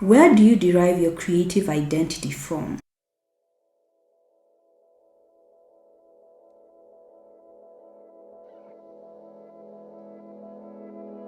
Where do you derive your creative identity from?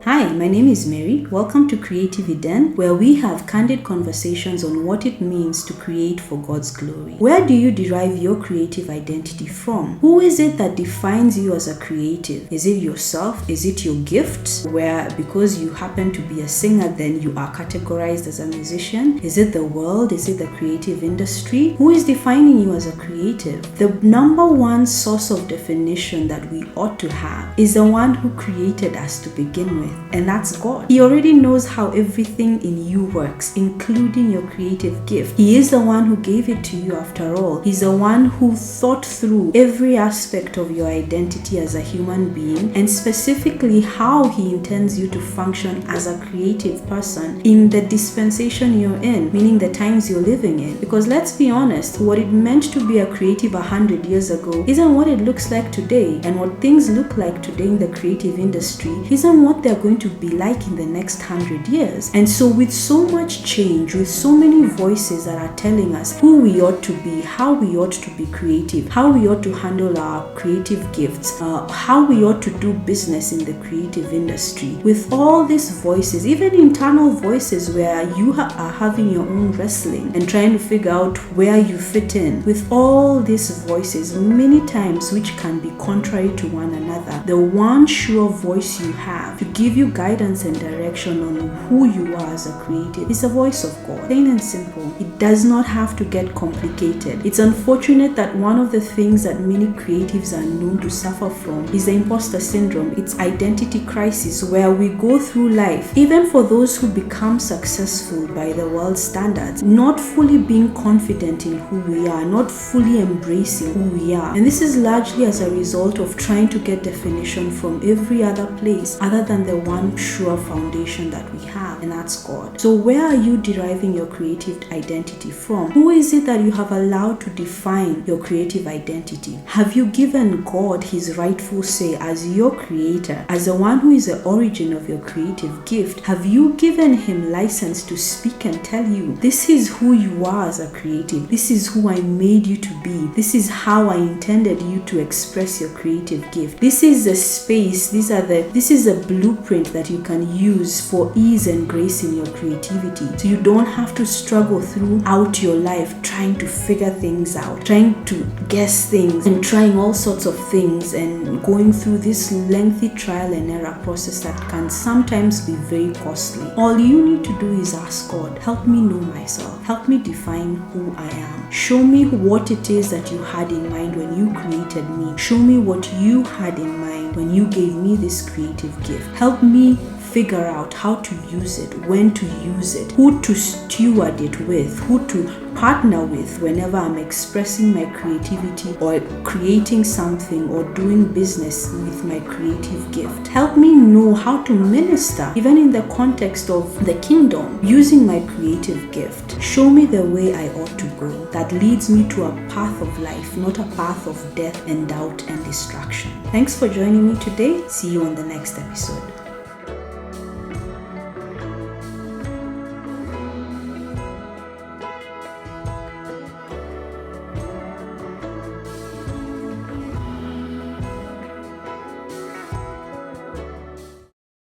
Hi, my name is Mary. Welcome to Creative Eden, where we have candid conversations on what it means to create for God's glory. Where do you derive your creative identity from? Who is it that defines you as a creative? Is it yourself? Is it your gifts? Where because you happen to be a singer, then you are categorized as a musician? Is it the world? Is it the creative industry? Who is defining you as a creative? The number one source of definition that we ought to have is the one who created us to begin with. And that's God. He already knows how everything in you works, including your creative gift. He is the one who gave it to you after all. He's the one who thought through every aspect of your identity as a human being, and specifically how he intends you to function as a creative person in the dispensation you're in, meaning the times you're living in. Because let's be honest, what it meant to be a creative 100 years ago isn't what it looks like today, and what things look like today in the creative industry isn't what they're going to be like in the next 100 years. And so with so much change, with so many voices that are telling us who we ought to be, how we ought to be creative, how we ought to handle our creative gifts, how we ought to do business in the creative industry, with all these voices, even internal voices where you are having your own wrestling and trying to figure out where you fit in, with all these voices, many times which can be contrary to one another, the one sure voice you have to give you guidance and direction on who you are as a creative is the voice of God. Plain and simple. It does not have to get complicated. It's unfortunate that one of the things that many creatives are known to suffer from is the imposter syndrome. It's identity crisis, where we go through life, even for those who become successful by the world's standards, not fully being confident in who we are, not fully embracing who we are. And this is largely as a result of trying to get definition from every other place other than the one sure foundation that we have, and that's God. So where are you deriving your creative identity from? Who is it that you have allowed to define your creative identity? Have you given God his rightful say as your creator, as the one who is the origin of your creative gift? Have you given him license to speak and tell you, this is who you are as a creative, this is who I made you to be, this is how I intended you to express your creative gift, this is the space, this is a blueprint that you can use for ease and grace in your creativity, so you don't have to struggle throughout your life trying to figure things out, trying to guess things and trying all sorts of things and going through this lengthy trial and error process that can sometimes be very costly. All you need to do is ask God, help me know myself, help me define who I am, show me what it is that you had in mind when you created me, show me what you had in mind when you gave me this creative gift. Help me figure out how to use it, when to use it, who to steward it with, who to partner with whenever I'm expressing my creativity or creating something or doing business with my creative gift. Help me know how to minister, even in the context of the kingdom, using my creative gift. Show me the way I ought to go that leads me to a path of life, not a path of death and doubt and destruction. Thanks for joining me today. See you on the next episode.